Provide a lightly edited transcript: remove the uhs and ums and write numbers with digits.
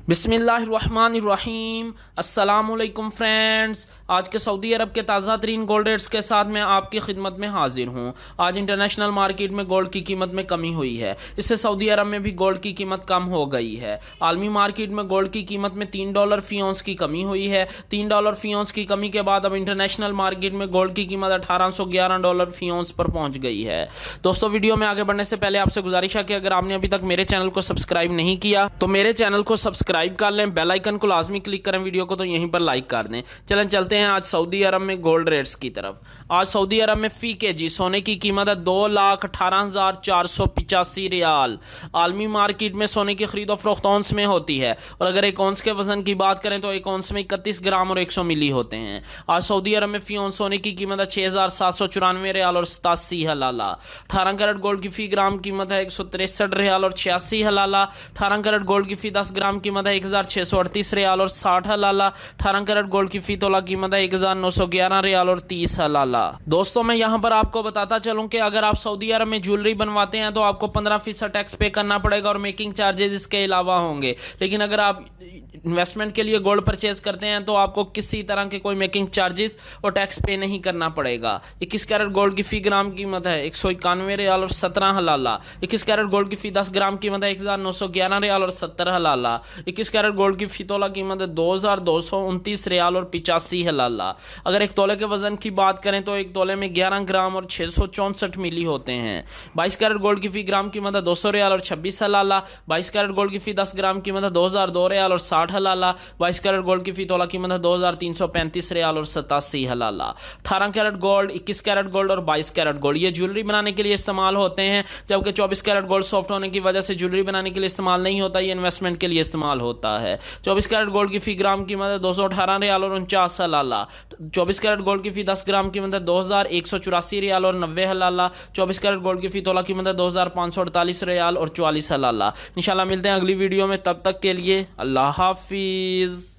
बिस्मिल्लाहिर्रहमानिर्रहीम। अस्सलामुअलैकुम फ्रेंड्स, आज के सऊदी अरब के ताज़ा तरीन गोल्ड रेट्स के साथ मैं आपकी खिदमत में हाजिर हूँ। आज इंटरनेशनल मार्केट में गोल्ड की कीमत में कमी हुई है, इससे सऊदी अरब में भी गोल्ड की कीमत कम हो गई है। आलमी मार्केट में गोल्ड की कीमत में $3 फी औंस की कमी हुई है। $3 फी औंस की कमी के बाद अब इंटरनेशनल मार्केट में गोल्ड की कीमत $1811 फी औंस पर पहुँच गई है। दोस्तों, वीडियो में आगे बढ़ने से पहले आपसे गुजारिश है कि अगर आपने अभी तक मेरे चैनल को सब्सक्राइब नहीं किया तो मेरे चैनल को सब्सक्राइब कर लें, बेल आइकन को लाजमी क्लिक करें, वीडियो को तो यहीं पर लाइक कर दें। चलें चलते हैं आज सऊदी अरब में गोल्ड रेट्स की तरफ। आज सऊदी अरब में फी केजी सोने की कीमत है 2,18,485 रियाल। आलमी मार्केट में सोने की खरीदो फरोख्त औंस में होती है और अगर एक औंस के वजन की बात करें तो एक औंस में 31 ग्राम और 100 मिली होते हैं। आज सऊदी अरब में फी औंस सोने की कीमत है 6,794 रियाल और 87 हलाला। 18 कैरेट गोल्ड की फी ग्राम कीमत है 163 रियाल और 86 हलाला। 18 कैरेट गोल्ड की फी 10 ग्राम कीमत है 1,638 रियाल और 60 हलाला। 18 कैरेट गोल्ड की फी तोला कीमत है 1,911 रियाल और 30 हलाला। दोस्तों, मैं यहां पर आपको बताता चलूं कि अगर आप सऊदी अरब में ज्वेलरी बनवाते हैं तो आपको 15% टैक्स पे करना पड़ेगा और मेकिंग चार्जेस इसके अलावा होंगे। लेकिन अगर आप इन्वेस्टमेंट के लिए गोल्ड परचेज करते हैं तो आपको किसी तरह के कोई मेकिंग चार्जेस और टैक्स पे नहीं करना पड़ेगा। 21 कैरेट गोल्ड की फी ग्राम कीमत है 191 रियाल और 17 हलाला। 21 कैरेट गोल्ड की फी 10 ग्राम कीमत है 1,911 रियाल और 70 हलाला। 21 कैरेट गोल्ड की फी तोला कीमत है 2,229 रियाल और 85 हलाला। अगर एक तोले के वजन की बात करें तो एक तोले में 11 ग्राम और 664 मिली होते हैं। 22 कैरेट गोल्ड की फी ग्राम कीमत है 200 रियाल और 26 हलाला। 22 कैरेट गोल्ड की फी 10 ग्राम कीमत है 2,002 रियाल और 60 हलाला। 22 कैरेट गोल्ड की फी तोला कीमत है 2,335 रियाल और 87 हलाला। 18 कैरेट गोल्ड, 21 कैरेट गोल्ड और 22 कैरेट गोल्ड ये ज्वेलरी बनाने के लिए इस्तेमाल होते हैं, जबकि 24 कैरेट गोल्ड सॉफ्ट होने की वजह से ज्वेलरी बनाने के लिए इस्तेमाल नहीं होता, ये इन्वेस्टमेंट के लिए इस्तेमाल होता है। 24 कैरेट गोल्ड की फी ग्राम कीमत है 218 रियाल और 49 हलाला। 24 कैरेट गोल्ड की फी 10 ग्राम कीमत है 2,184 रियाल और 90 हलाला। 24 कैरेट गोल्ड की फी तोला कीमत है 2,548 रियाल और 44 हलाला। इंशाल्लाह मिलते हैं अगली वीडियो में, तब तक के लिए अल्लाह हाफिज।